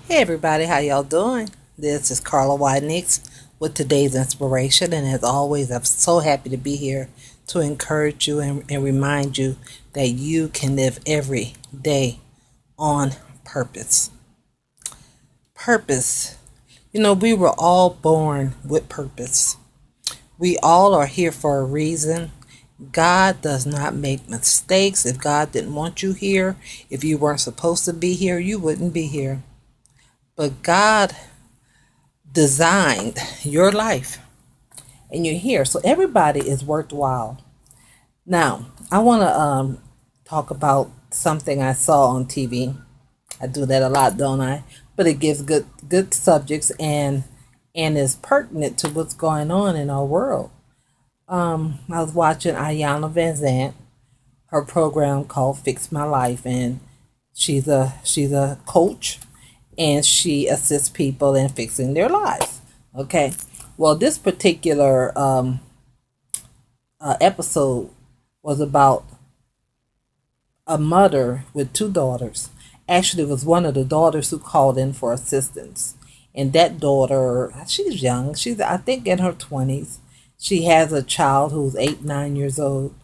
Hey everybody, how y'all doing? This is Carla with today's inspiration, and as always, I'm so happy to be here to encourage you and remind you that you can live every day on purpose. Purpose. We were all born with purpose. We all are here for a reason. God does not make mistakes. If God didn't want you here, if you weren't supposed to be here, you wouldn't be here. But God designed your life and you're here. So everybody is worthwhile. Now, I want to talk about something I saw on TV. I do that a lot, don't I? But it gives good subjects and is pertinent to what's going on in our world. I was watching Ayanna Van Zant, her program called Fix My Life, and she's a coach and she assists people in fixing their lives. Okay. Well, this particular episode was about a mother with two daughters. Actually, it was one of the daughters who called in for assistance. And that daughter, she's young. She's, I think, in her 20s. She has a child who's 8, 9 years old.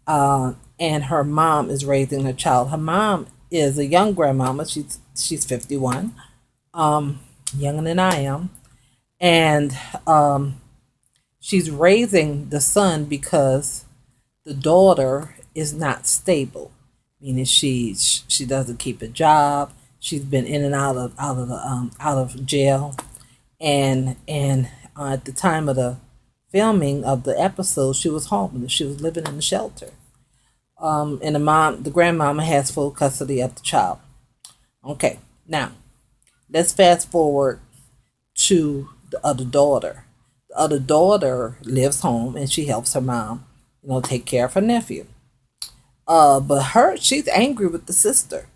And her mom is raising her child. Her mom is a young grandmama. She's 51, younger than I am. And she's raising the son because the daughter is not stable, meaning she doesn't keep a job. She's been in and out of jail, and at the time of the filming of the episode, she was homeless. She was living in the shelter. And the grandmama has full custody of the child. Okay, now let's fast forward to the other daughter. The other daughter lives home and she helps her mom, take care of her nephew. But she's angry with the sister.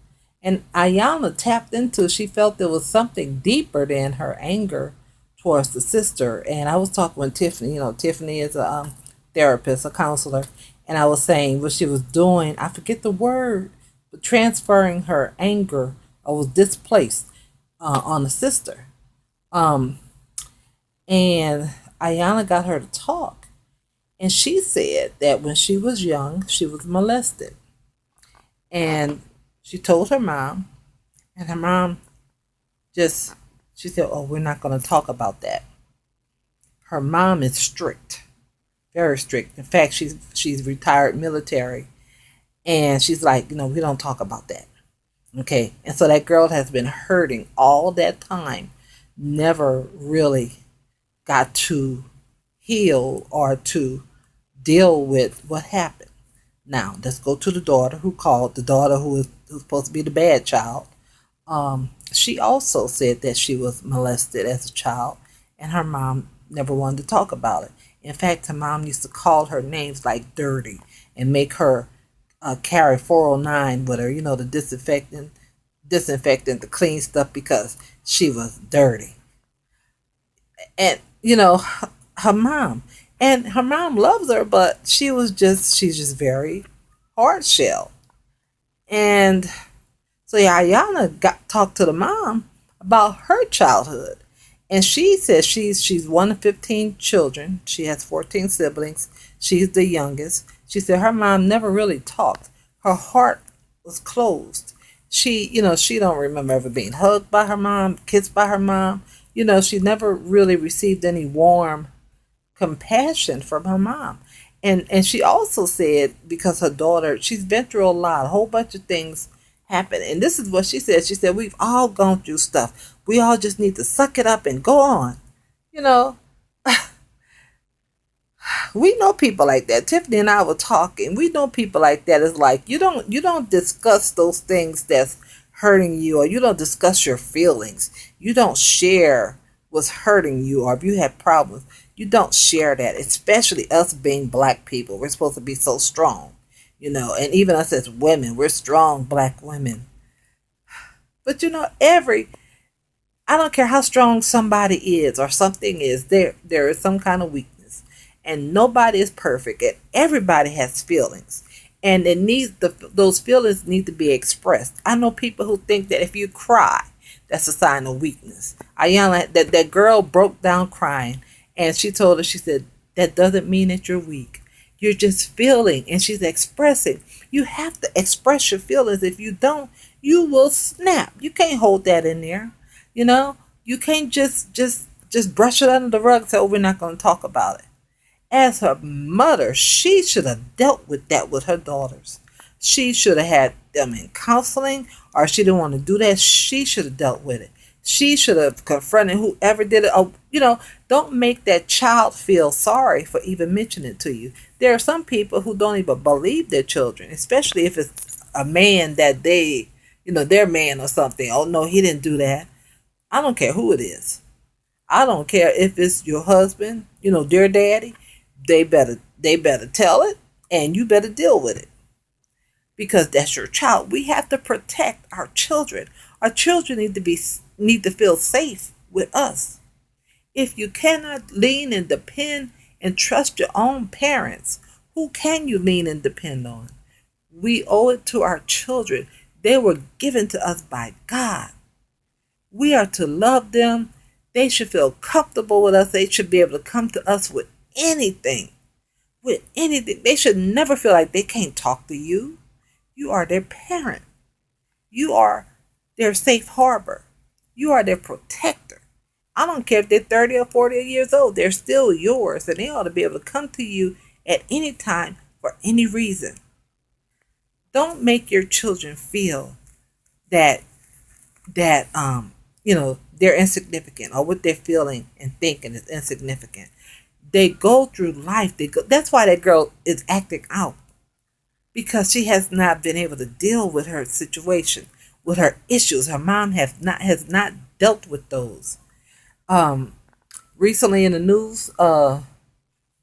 And Ayana tapped into, she felt there was something deeper than her anger towards the sister. And I was talking with Tiffany. Tiffany is a therapist, a counselor. And I was saying what she was doing, I forget the word, but transferring her anger or was displaced on the sister. And Ayana got her to talk. And she said that when she was young, she was molested. And she told her mom, and her mom she said, "Oh, we're not going to talk about that." Her mom is strict, very strict. In fact, she's retired military, and she's like, we don't talk about that. Okay, and so that girl has been hurting all that time, never really got to heal or to deal with what happened. Now, let's go to the daughter who called, the daughter who's supposed to be the bad child. She also said that she was molested as a child, and her mom never wanted to talk about it. In fact, her mom used to call her names like dirty and make her carry 409 with her, the disinfectant to clean stuff because she was dirty. And, her mom. And her mom loves her, but she's just very hard shell. And so yeah, Ayana talked to the mom about her childhood. And she says she's one of 15 children. She has 14 siblings. She's the youngest. She said her mom never really talked. Her heart was closed. She don't remember ever being hugged by her mom, kissed by her mom. She never really received any warm compassion from her mom. And she also said because her daughter, she's been through a whole bunch of things happen. And this is what she said. She said, we've all gone through stuff. We all just need to suck it up and go on. You know, we know people like that. Tiffany and I were talking. We know people like that. It's like you don't discuss those things that's hurting you, or you don't discuss your feelings. You don't share what's hurting you, or if you have problems, you don't share that. Especially us being black people, we're supposed to be so strong, and even us as women, we're strong black women. But I don't care how strong somebody is or something is, there is some kind of weakness. And nobody is perfect, and everybody has feelings. And those feelings need to be expressed. I know people who think that if you cry, that's a sign of weakness. Ayana, that girl broke down crying, and she told her, she said, that doesn't mean that you're weak. You're just feeling, and she's expressing. You have to express your feelings. If you don't, you will snap. You can't hold that in there. You know, you can't just brush it under the rug and say, oh, we're not going to talk about it. As her mother, she should have dealt with that with her daughters. She should have had them in counseling, or if she didn't want to do that, she should have dealt with it. She should have confronted whoever did it. Or, don't make that child feel sorry for even mentioning it to you. There are some people who don't even believe their children, especially if it's a man that their man or something. Oh, no, he didn't do that. I don't care who it is. I don't care if it's your husband, their daddy. They better tell it, and you better deal with it, because that's your child. We have to protect our children. Our children need to feel safe with us. If you cannot lean and depend and trust your own parents, who can you lean and depend on? We owe it to our children. They were given to us by God. We are to love them. They should feel comfortable with us. They should be able to come to us with anything. With anything. They should never feel like they can't talk to you. You are their parent. You are their safe harbor. You are their protector. I don't care if they're 30 or 40 years old. They're still yours, and they ought to be able to come to you at any time for any reason. Don't make your children feel that they're insignificant, or what they're feeling and thinking is insignificant. They go through life. That's why that girl is acting out, because she has not been able to deal with her situation, with her issues. Her mom has not dealt with those. Recently in the news,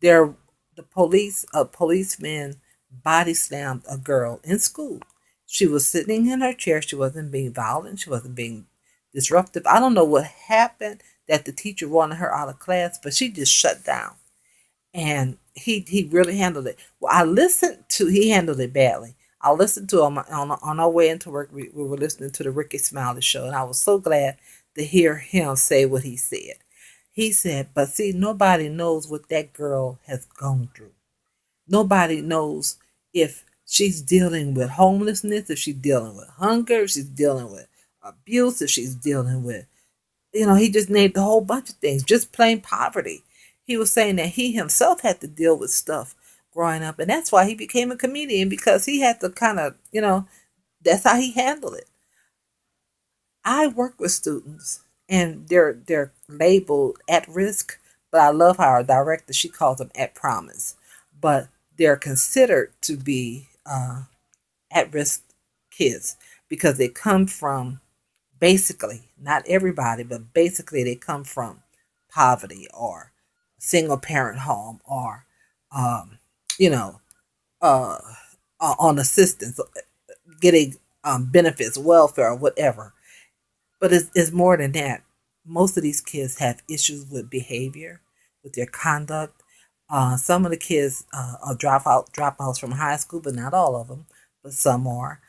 there the police a policeman body slammed a girl in school. She was sitting in her chair. She wasn't being violent. She wasn't being disruptive. I don't know what happened that the teacher wanted her out of class, but she just shut down. And he really handled it. Well, he handled it badly. I listened to him on our way into work. We were listening to the Ricky Smiley show, and I was so glad to hear him say what he said. He said, but see, nobody knows what that girl has gone through. Nobody knows if she's dealing with homelessness, if she's dealing with hunger, if she's dealing with abuse, if she's dealing with, he just named a whole bunch of things, just plain poverty. He was saying that he himself had to deal with stuff growing up, and that's why he became a comedian, because he had to kind of, that's how he handled it. I work with students, and they're labeled at risk, but I love how our director, she calls them at promise, but they're considered to be at risk kids, because they come from, basically, not everybody, but basically they come from poverty, or single parent home, or um, you know uh, on assistance, getting benefits, welfare, or whatever. But it's more than that. Most of these kids have issues with behavior, with their conduct. Some of the kids are dropouts from high school, but not all of them. But some are.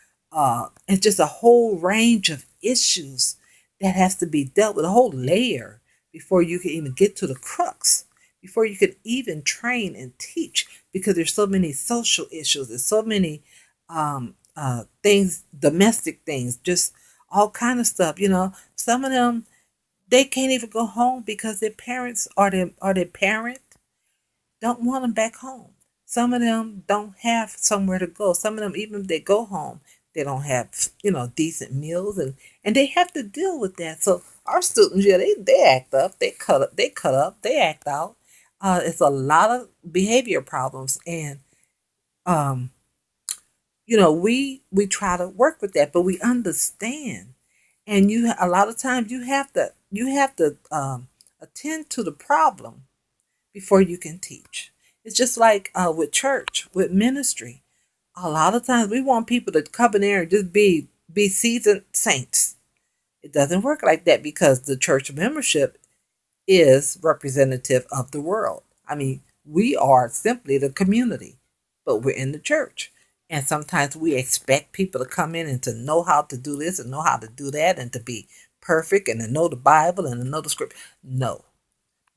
It's just a whole range of issues that has to be dealt with, a whole layer, before you can even get to the crux, before you can even train and teach, because there's so many social issues, there's so many things, domestic things, just all kind of stuff. Some of them, they can't even go home because their parents, or their parent don't want them back home. Some of them don't have somewhere to go. Some of them, even if they go home, they don't have decent meals, and they have to deal with that. So our students, yeah, they act up, they cut up, they act out. It's a lot of behavior problems, and um, we try to work with that, but we understand. And a lot of times you have to attend to the problem before you can teach. It's just like with church, with ministry. A lot of times we want people to come in there and just be seasoned saints. It doesn't work like that, because the church membership is representative of the world. I mean, we are simply the community, but we're in the church. And sometimes we expect people to come in and to know how to do this and know how to do that, and to be perfect and to know the Bible and to know the script. No,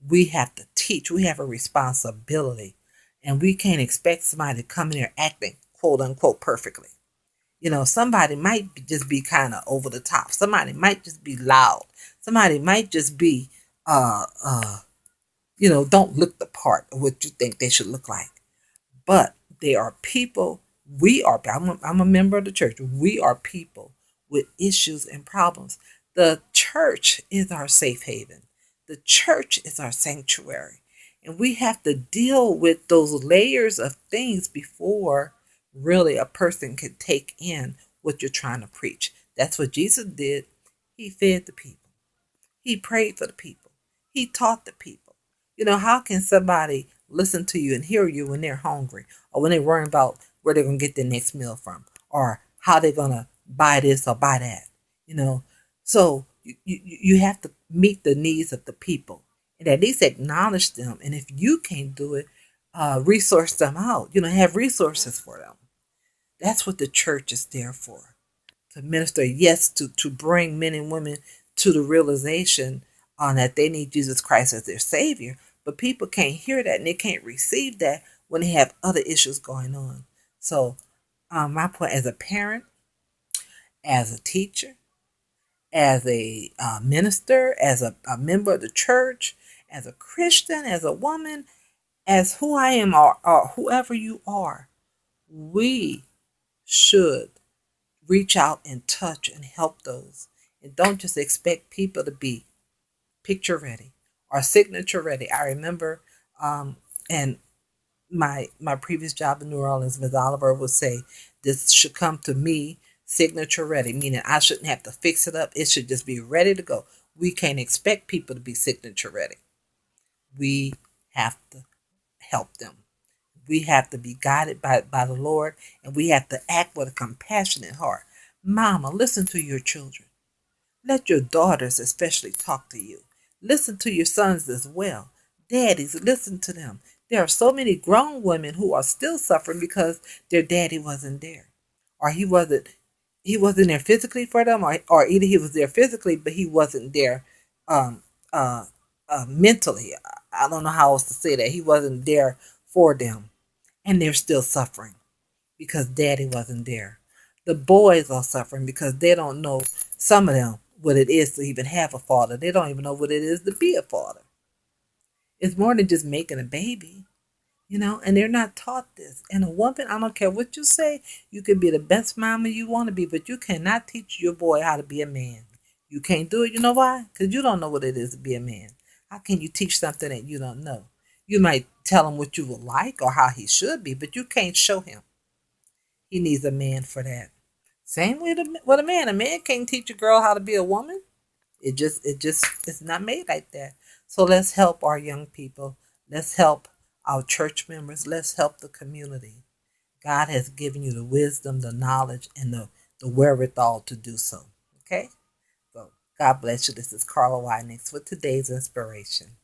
we have to teach. We have a responsibility. And we can't expect somebody to come in here acting quote unquote perfectly. Somebody might just be kind of over the top. Somebody might just be loud. Somebody might just be, don't look the part of what you think they should look like. But they are people. I'm a member of the church. We are people with issues and problems. The church is our safe haven. The church is our sanctuary. And we have to deal with those layers of things before really a person can take in what you're trying to preach. That's what Jesus did. He fed the people. He prayed for the people. He taught the people. How can somebody listen to you and hear you when they're hungry or when they're worrying about where they're going to get their next meal from or how they're going to buy this or buy that? So you have to meet the needs of the people and at least acknowledge them. And if you can't do it, resource them out, have resources for them. That's what the church is there for, to minister, yes, to bring men and women to the realization that they need Jesus Christ as their Savior. But people can't hear that and they can't receive that when they have other issues going on. So my point, as a parent, as a teacher, as a minister, as a member of the church, as a Christian, as a woman, as who I am or whoever you are, we should reach out and touch and help those. And don't just expect people to be picture ready or signature ready. I remember, and my previous job in New Orleans, Ms. Oliver would say, this should come to me signature ready, meaning I shouldn't have to fix it up. It should just be ready to go. We can't expect people to be signature ready. We have to help them. We have to be guided by the Lord, and we have to act with a compassionate heart. Mama, listen to your children. Let your daughters especially talk to you. Listen to your sons as well. Daddies, listen to them. There are so many grown women who are still suffering because their daddy wasn't there. Or he wasn't there physically for them, or either he was there physically, but he wasn't there um, uh, mentally. I don't know how else to say that. He wasn't there for them. And they're still suffering because daddy wasn't there. The boys are suffering because they don't know, some of them, what it is to even have a father. They don't even know what it is to be a father. It's more than just making a baby, and they're not taught this. And a woman, I don't care what you say, you can be the best mama you want to be, but you cannot teach your boy how to be a man. You can't do it. You know why? Because you don't know what it is to be a man. How can you teach something that you don't know? You might tell him what you would like or how he should be, but you can't show him. He needs a man for that. Same with a man. A man can't teach a girl how to be a woman. It's not made like that. So let's help our young people. Let's help our church members. Let's help the community. God has given you the wisdom, the knowledge, and the wherewithal to do so. Okay? So God bless you. This is Carla Next with today's inspiration.